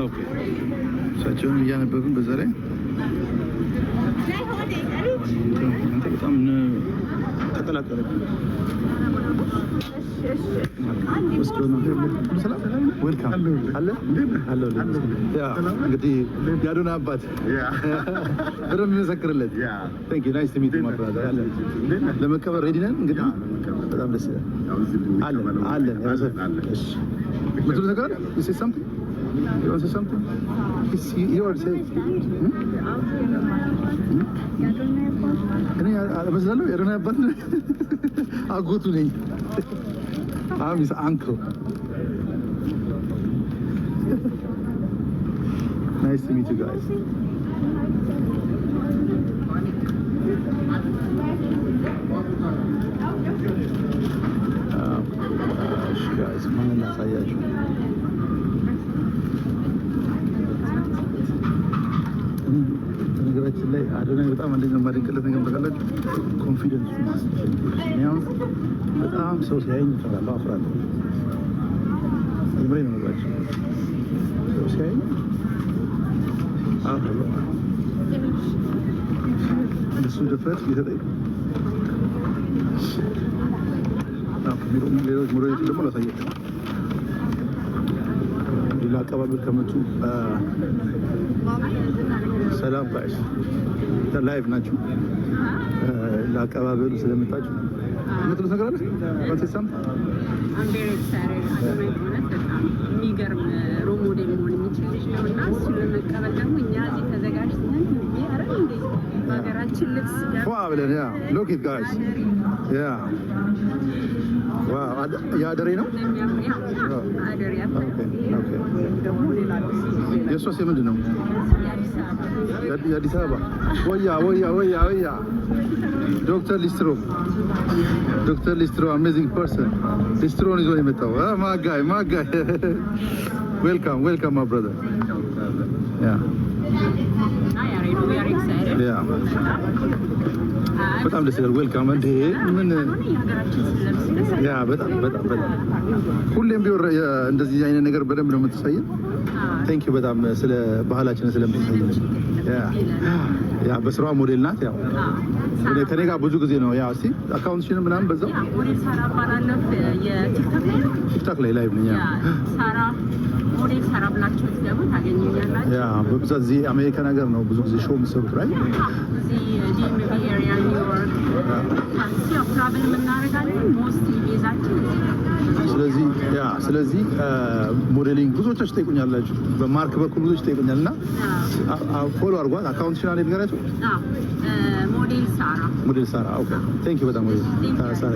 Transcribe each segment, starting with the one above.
ኦኬ እሳቸውን እያነበብን በዛ ላይ በጣም ተቀላቀለብን። እንግዲህ ያዶና አባት በደንብ የሚመሰክርለት ለመቀበር ሬዲ ነን። እንግዲህ በጣም ደስ ይላል። አለን ምትሉ ነገር እኔ እመስላለሁ የአዶና አባት አጎቱ ነኝ። I'm his uncle. Nice to meet you guys. Guys, mana nak saya tu? ነገራችን ላይ አዶና በጣም አንደኛ ማድንቅለት ነገር ተቀላጭ ኮንፊደንስ ነው። በጣም ሰው ሲያየኝ እፈራለሁ፣ አፍራለሁ። የምሬን ነው የምልላችሁ። ሰው ሲያየኝ አፍራለሁ። እሱ ድፍረት ሊሰጠኝ ሌሎች ሙሪዎች ደግሞ ላሳያቸው። ሌላ አቀባበል ከመጡ ሰላም ጋይስ ላይቭ ናችሁ። ለአቀባበሉ ስለመጣችሁ ምትሉት ነገር አለ? ወንሰም የሚገርም ሮል ሞዴል መሆን የሚችል ልጅ ነው እና እሱን ለመቀበል ደግሞ እኛ እዚህ ተዘጋጅተን ሀገራችን ልብስ ብለን ሎክ ኢት ጋይስ የአደሬ ነው። የእሷስ የምንድን ነው? የአዲስ አበባ ወያ ዶክተር ሊስትሮ አሜዚንግ ፐርሰን ሊስትሮን ይዞ የመጣው ማጋይ ዌልካም ማ ብራዘር በጣም ደስ ይላል። ዌልካም እንዴ ምን በጣም ሁሌም ቢወር እንደዚህ አይነት ነገር በደንብ ነው የምትሳየን። ቴንክ ዩ በጣም ስለ ባህላችን ስለምትሳየን። በስራዋ ሞዴል ናት። ከኔ ጋር ብዙ ጊዜ ነው እስቲ አካውንትሽን ምናምን በዛው ሞዴል ሳራ ባላለፍ ቲክቶክ ላይ ላይቭ ነኝ። ሳራ ሞዴል ሳራ ብላችሁ ደግሞ ታገኙኛላችሁ። በብዛት እዚህ አሜሪካ ነገር ነው ብዙ ጊዜ ሾው የምትሰሩት ላይ እዚህ ዲኤምቪ ኤሪያ ኒውዮርክ ትራቭል የምናደርጋለን ሞስትሊ ቤዛችን። ስለዚህ ሞዴሊንግ ብዙዎቻችሁ ትጠይቁኛላችሁ፣ በማርክ በኩል ብዙዎች ትጠይቁኛል እና ፎሎ አድርጓት አካውንትሽን አለ ንገራችሁ። ሞዴል ሳራ ኦኬ ቴንክ ዩ በጣም ሳራ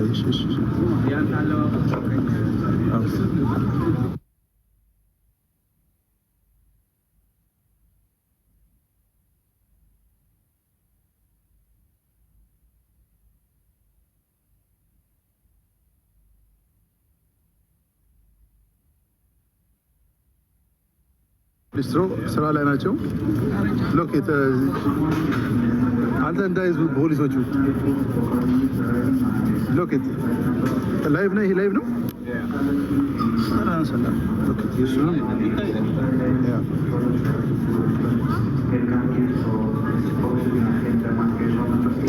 ሊስትሮ ስራ ላይ ናቸው። ሎኬት አንተ እንዳይዙ ፖሊሶቹ ሎኬት ላይቭ ነው። ይሄ ላይቭ ነው። ሰላም ሎኬት ይሱንም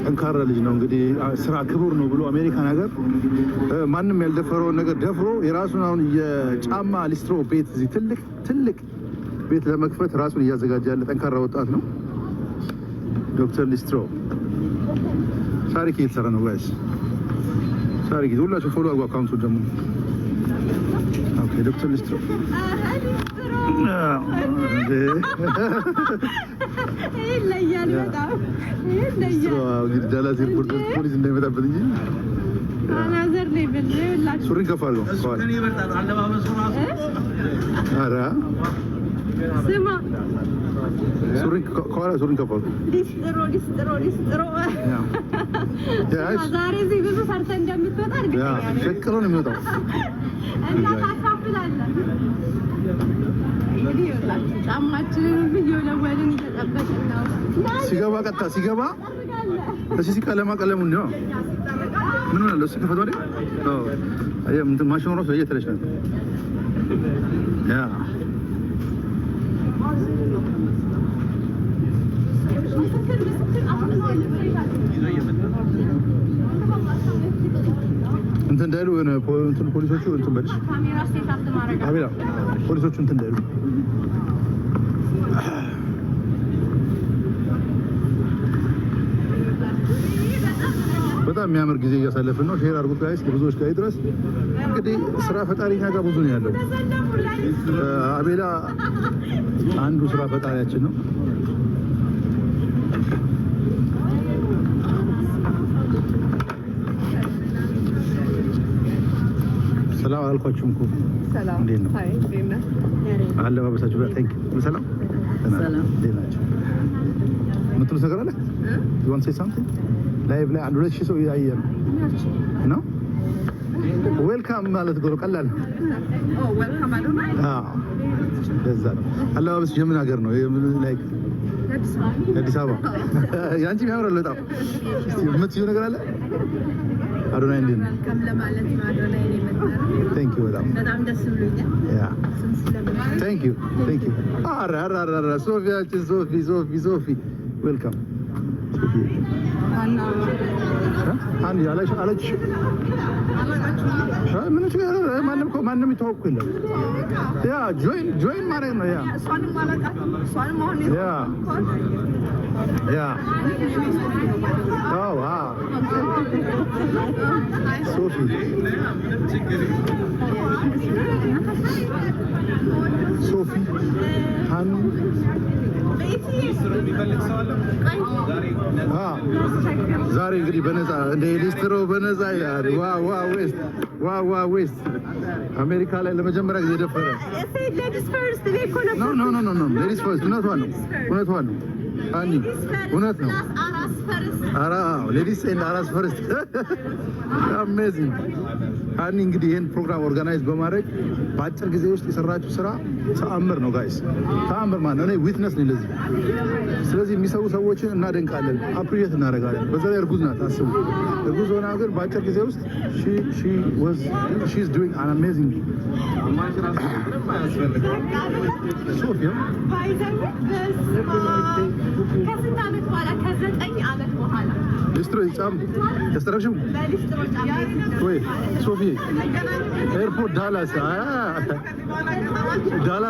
ጠንካራ ልጅ ነው። እንግዲህ ስራ ክቡር ነው ብሎ አሜሪካን ሀገር ማንም ያልደፈረውን ነገር ደፍሮ የራሱን አሁን የጫማ ሊስትሮ ቤት እዚህ ትልቅ ቤት ለመክፈት ራሱን እያዘጋጀ ያለ ጠንካራ ወጣት ነው። ዶክተር ሊስትሮ ታሪክ እየተሰራ ነው ጋይስ። ታሪክ ሁላችሁ ፎሎ አድርጉ አካውንቱ ደግሞ ኦኬ። ዶክተር ሊስትሮ ይለያል በጣም ይለያል። ዳላስ ኤርፖርት ፖሊስ እንዳይመጣበት እንጂ አናዘር ላይ በላችሁ ሱሪን ከፍ አድርገው እኔ ይበልጣል አለባበሱ ራሱ ኧረ ስማ ሱሪን ከፍ አድርገው ሊስትሮ ዛሬ እዚህ ብዙ ሰርተህ እንደምትወጣ እርግጠኛ ነኝ። ሸቅሎ ነው የሚወጣው እና ታካፍላለህ። እንግዲህ ይኸውላችሁ ጫማችንን እየወለወልን እየጠበቅን ነው። ሲገባ ቀጥታ ሲገባ እሺ ቀለሙን ነው ምን ሆነ? ለሱ ከፈቷል። አይ እንትን ማሽኑ ራሱ እየተለች ነው። ያ እንትን እንዳይሉ እንትን ፖሊሶቹ እንትን በልሽ አቤላ ፖሊሶቹ እንትን እንዳይሉ በጣም የሚያምር ጊዜ እያሳለፍን ነው። ሼር አድርጉት ጋይስ፣ ብዙዎች ጋር ይድረስ። እንግዲህ ስራ ፈጣሪኛ ጋር ብዙ ነው ያለው። አቤላ አንዱ ስራ ፈጣሪያችን ነው። ሰላም አልኳችሁም እኮ። ሰላም እንዴት ነው? አለባበሳችሁ ጋር ታንክ ሰላም ሰላም እንዴት ናችሁ? የምትሉት ነገር አለ? you want to say something? ላይቭ ላይ አንድ ሁለት ሺህ ሰው እያየ ነው። ዌልካም ማለት ጎሮ ቀላል ነው። ዌልካም አዶናይ። ለዛ ነው አለባበስ የምን ሀገር ነው? ላይክ አዲስ አበባ። ያንቺ ያምራል በጣም። እስቲ የምትይው ነገር አለ? አዶናይ እንዴት ነው? መልካም ለማለት ነው። አዶናይ ነው የመጣው። ታንክ ዩ በጣም ደስ ብሎኛል። ያ ታንክ ዩ አራ ሶፊ ዌልካም አንድ አለች ምን ችግር ማንም ይተዋወቅ የለም። ያ ጆይን ማድረግ ነው። ያ ሶፊ ሃኒ ዛሬ እንግዲህ በነፃ እንደ ሊስትሮ በነፃ ይላል። ዋ ዌስት አሜሪካ ላይ ለመጀመሪያ ጊዜ ደፈረ። ሌዲስ ፈርስት። እውነቷን ነው ሃኒ፣ እውነት ነው። ሌዲስ ኤንድ አራስ ፈርስት። አሜዚንግ ሃኒ እንግዲህ ይህን ፕሮግራም ኦርጋናይዝ በማድረግ በአጭር ጊዜ ውስጥ የሰራችው ስራ ተአምር ነው ጋይስ፣ ተአምር ማለት ነው። እኔ ዊትነስ ነኝ ለዚህ። ስለዚህ የሚሰሩ ሰዎችን እናደንቃለን፣ አፕሪሼት እናደርጋለን። በዛ ላይ እርጉዝ ናት፣ አስቡ። እርጉዝ ሆና ግን በአጭር ጊዜ ውስጥ she is doing an amazing ሶፊያ ከስንት ዓመት በኋላ ከ9 ዓመት በኋላ ሊስትሮ ጫም ተስተረክሽም ወይ ሶፊ ኤርፖርት ዳላስ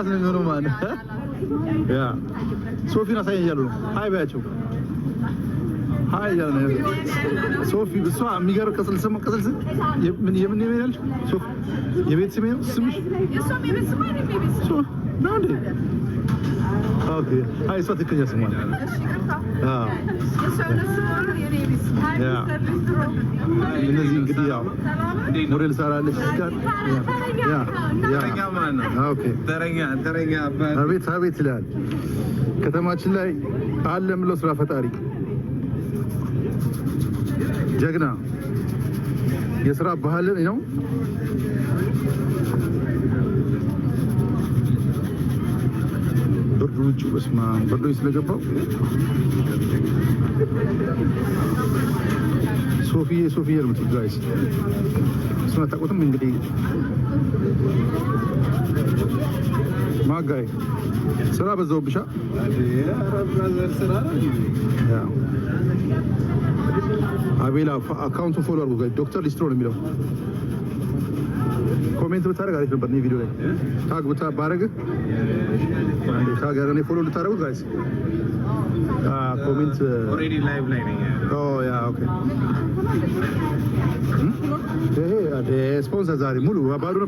ነው የሚሆነው ማለት ያ ሶፊን አሳየኝ እያሉ ነው። ሀይ በያቸው ሀይ እያሉ ነው ሶፊ። እሷ የሚገርም ቅጽል ስም የምን ያልሽ ሶፊ የቤት ስሜ ነው ስምሽ? ነው እንዴ? ኦኬ። አይ እሷ ትክክለኛ ስሟ ነው። እነዚህ እንግዲህ ያው ሞዴል ሰራለች ጋር ተረኛ አቤት ይላል። ከተማችን ላይ አለ የምለው ስራ ፈጣሪ ጀግና የስራ ባህልን ነው። ብርዱ ውጭ በስማ ብርዱ ስለገባው ሶፊዬ ነው ጋይስ። እሱን አታውቁትም እንግዲህ ማጋይ ስራ በዛውብሻ አቤላ አካውንቱን ፎሎ አድርጉ ጋይስ። ዶክተር ሊስትሮ ነው የሚለው ኮሜንት ብታደርግ አሪፍ ነበር። ቪዲዮ ላይ ታግ ባረግ ታግ ያረኔ ፎሎ ልታደርጉ ጋይስ። ኮሜንት ኦሬዲ ላይቭ ላይ ነኝ። ያ ኦኬ። ይሄ ስፖንሰር ዛሬ ሙሉ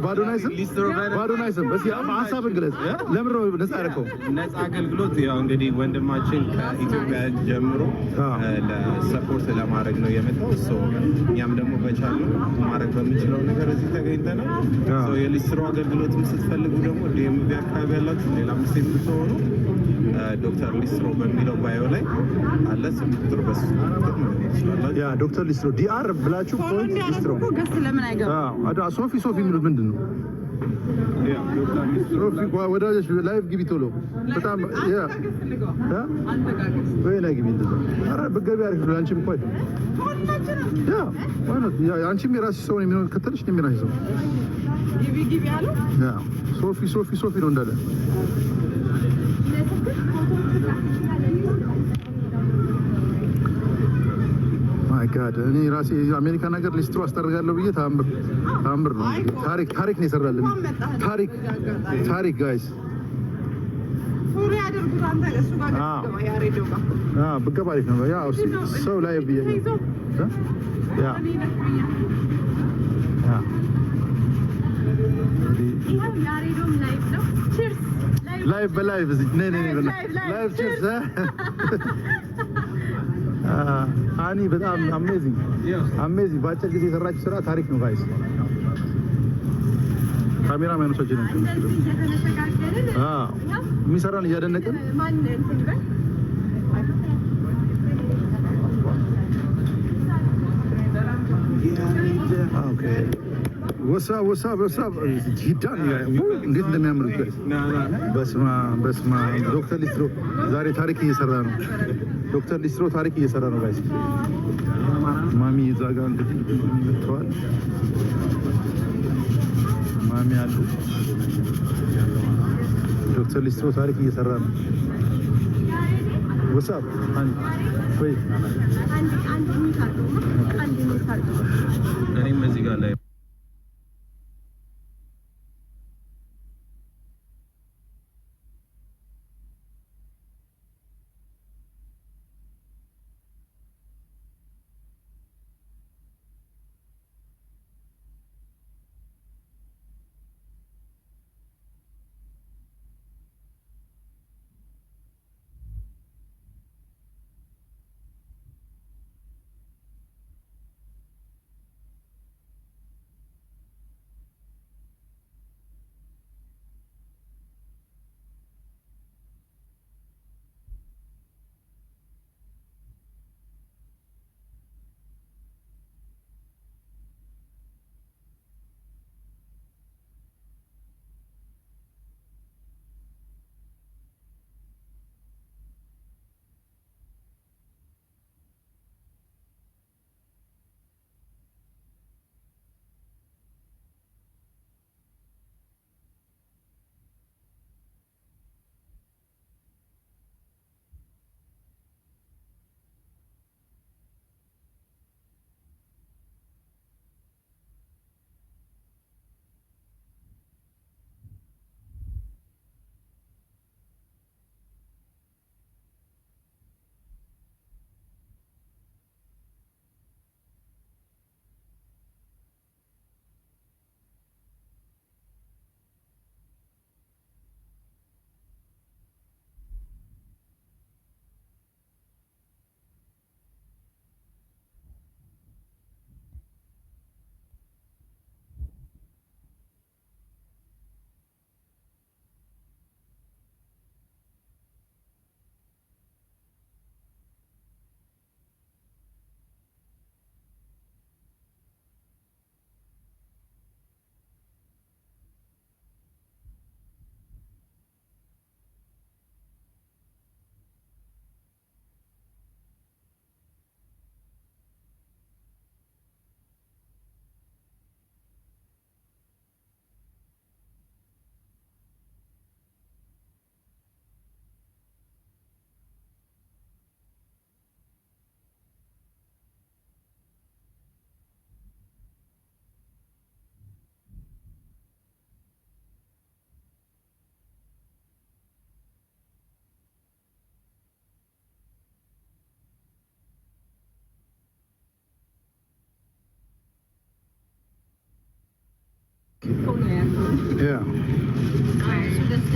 ባዶ ናይስም በስ ሀሳብ እንግለጽ። ለምን ነው ነፃ ያደረከው? ነፃ አገልግሎት ያው እንግዲህ ወንድማችን ከኢትዮጵያ ጀምሮ ለሰፖርት ለማድረግ ነው የመጣው። እኛም ደግሞ በቻልነው ማድረግ በምንችለው ነገር እዚህ ተገኝተናል። የሊስትሮ አገልግሎትም ስትፈልጉ ደግሞ ዲኤምቪ አካባቢ ያላችሁ ሌላ ምስቴት ብትሆኑ ዶክተር ሊስትሮ በሚለው ባዮ ላይ አለ። ስልክ ቁጥር በሱ ያ ዶክተር ሊስትሮ ዲአር ብላችሁ ፖይንት ሊስትሮ ገስ ለምን አይገባም? ሶፊ የሚሉት ምንድን ነው? ሶፊ ወዳጆች ላይቭ ግቢ ቶሎ በጣም ያ ወይ ላይ ግቢ እንደዛ ኧረ በገቢ አሪፍ ነው አንቺም ቆይ ያ ማለት ያ አንቺም የራስሽ ሰው ነው የሚሆን ከተልሽ ነው የሚራሽ ሰው ግቢ አለው ያ ሶፊ ነው እንዳለ ማይ ጋድ እኔ ራሴ አሜሪካ ነገር ሊስትሮ አስጠርጋለሁ ብዬ ታምር ነው ታሪክ ነው የሰራልን ታሪክ ጋይስ ፉሪ ያደርጉት አንተ እሱ ጋር ገባ ያሬዶ ጋር ብገባ አሪፍ ነው ያ ሰው ላይ ብዬ ያ ያሬዶም ላይቭ ነው ቺርስ ላይቭ በላይቭ ላይቭ ቺርስ አኒ በጣም አሜዚንግ በአጭር ጊዜ የሰራችው ስራ ታሪክ ነው ጋይስ ካሜራ ማይኖቻችን ነው የሚሰራን እያደነቅን ኦኬ ወሳብ ጂዳን እንዴት እንደሚያምሩት ጋይስ በስማ ዶክተር ሊስትሮ ዛሬ ታሪክ እየሰራ ነው ዶክተር ሊስትሮ ታሪክ እየሰራ ነው ጋይስ ማሚ እዛ ጋር እንግዲህ መጥተዋል ማሚ አሉ ዶክተር ሊስትሮ ታሪክ እየሰራ ነው ወሳብ ወይ አንድ እኔም እዚህ ጋር ላይ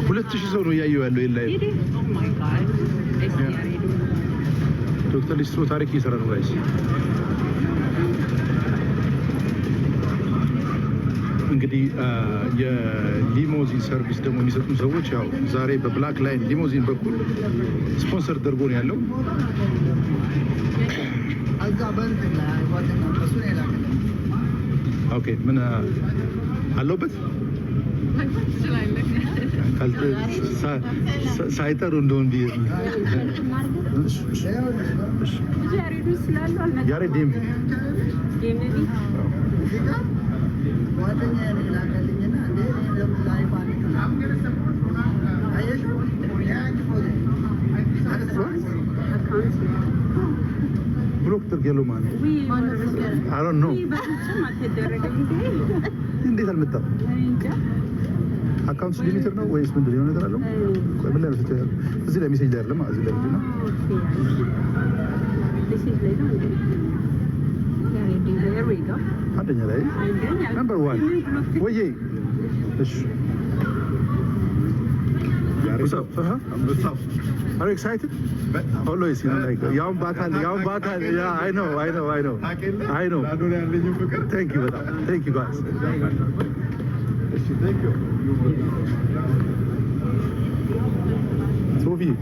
ሁለት ሺህ ሰው ነው እያየው ያለው የላይ ዶክተር ሊስትሮ ታሪክ እየሰራ ነው ጋይስ እንግዲህ የሊሞዚን ሰርቪስ ደግሞ የሚሰጡ ሰዎች ያው ዛሬ በብላክ ላይን ሊሞዚን በኩል ስፖንሰር ተደርጎ ነው ያለው ኦኬ ምን አለበት ሳይጠሩ እንደሆን ብዬ ያሬድ ዴምቪ ብሎክተር ጌሎማን I don't know እንዴት አልመጣም? አካውንት ሊሚትር ነው ወይስ ምንድን ነው ነገር አለው? ቆይ ምን ላይ ነው ትተያለህ? እዚህ ላይ ሜሴጅ ላይ አይደለም እዚህ ላይ ነው አንደኛ ላይ ነምበር 1 ወይዬ እሺ What's up? What's up? Are you excited? Always, you know, like young bakan. Yeah, I know. Thank you, guys. Thank you. Sophie.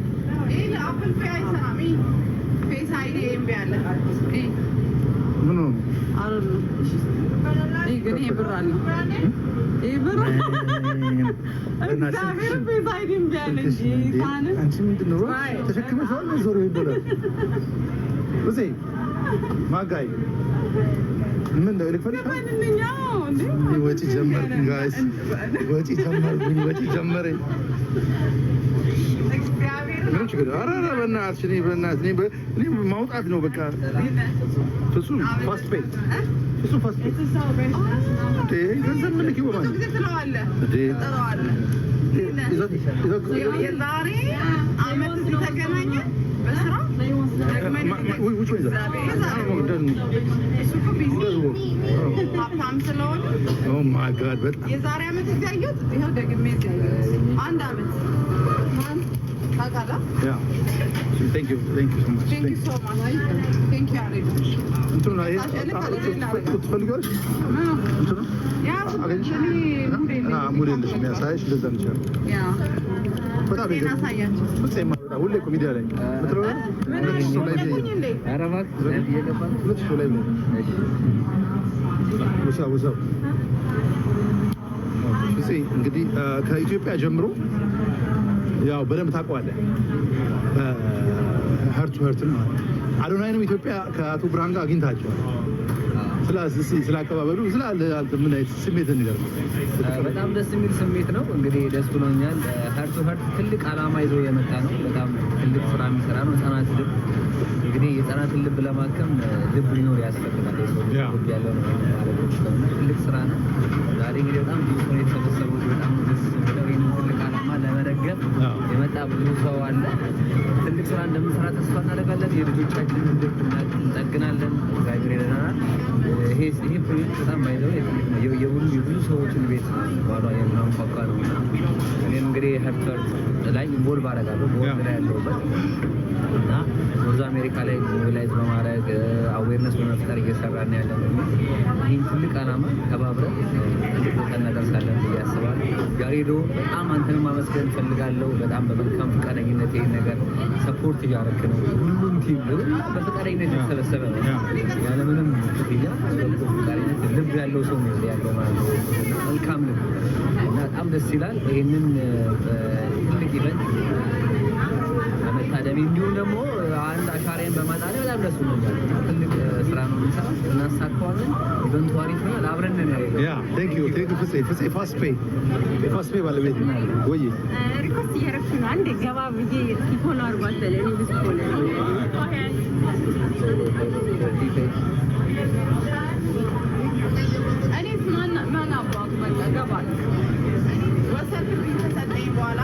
No. ማውጣት ነው በቃ ፍጹም ፋስት ፔይ ፍጹም ፋስት ፔይ ገንዘብ ምልክ ይወማል የዛሬ አመት ተገናኘ በስራ ሀብታም ስለሆነ የዛሬ አመት እያየሁት ይኸው ደግሜ አንድ አመት Yeah. Thank you so much. Thank you so much. Thank you, Ari. Entro na ትፈልጋለሽ? ያ ሙዴልሽ የሚያሳይሽ እንደዛ ነች። ያ በጣም ያሳያችሁ። በጣም ሁሌ እኮ ሚዲያ ላይ ምትረው አረባት ለምን ላይ ወሳው እንግዲህ ከኢትዮጵያ ጀምሮ ያው በደንብ ታውቀዋለህ። ሀርቱ ማለት አዶናይንም ኢትዮጵያ ከአቶ ብርሃን ጋር አግኝታቸዋል። ስላከባበሉ ስላለ ምን አይነት ስሜት እንገር? በጣም ደስ የሚል ስሜት ነው። እንግዲህ ደስ ብሎኛል። ሀርቱ ትልቅ ዓላማ ይዞ የመጣ ነው። በጣም ትልቅ ስራ የሚሰራ ነው። ህጻናት ልብ እንግዲህ የህጻናትን ልብ ለማከም ልብ ሊኖር ያስፈልጋል። ልብ ያለው ነው ማለት ነው። ትልቅ ስራ ነው። ዛሬ እንግዲህ በጣም ብዙ ሰው የተሰበሰቡት በጣም ደስ የሚለው ይህን ትልቅ ዓላማ ለመደገፍ የመጣ ብዙ ሰው አለ። ትልቅ ስራ እንደምንሰራ ተስፋ እናደርጋለን። የልጆቻችንን ልብ እንጠግናለን። እግዚአብሔር ይረዳናል። ይሄ ፕሮጀክት በጣም ባይዘው የብዙ ሰዎችን ቤት ባሏ የምናንኳኳ ነው። እኔም እንግዲህ ሀርት ላይ ኢንቮልቭ አደርጋለሁ ቦርድ ላይ ያለሁበት እና ኖርዝ አሜሪካ ላይ ሞቢላይዝ በማድረግ አዌርነስ በመፍጠር እየሰራን ያለን ይህን ትልቅ ዓላማ ተባብረን ትልቅ ቦታ እናደርሳለን ብዬ አስባለሁ። ያሬዶ በጣም አንተንም ማመስገን እፈልጋለሁ። በጣም በመልካም ፈቃደኝነት ይህን ነገር ሰፖርት እያደረክ ነው። ሁሉም ቲም በፈቃደኝነት የተሰበሰበ ነው ያለምንም ክፍያ ፈቃደኝነት ልብ ያለው ሰው ነው ያለው ማለት ነው። መልካም ልብ እና በጣም ደስ ይላል። ይህንን ትልቅ ኢቨንት በመታደሚ እንዲሁም ደግሞ አንድ አሻራዬን በማጣሪ በጣም ደስ ብሎኛል። ትልቅ ስራ ነው የምንሰራው፣ እናሳካዋለን። ኢቨንቱ አሪፍ ነው። አብረን ነን ያለው። ያ ቴንክ ዩ ፍፄ ፋስት ፔይ ባለቤት ወይ ሪኮርድ እያደረኩ ነው። አንድ ገባ ብዬ እስኪ ፎሎ አድርጓት ለኔ ብዙ ፎሎ እኔ ማን አባቱ በቃ ገባል ወሰን ተሰጠኝ በኋላ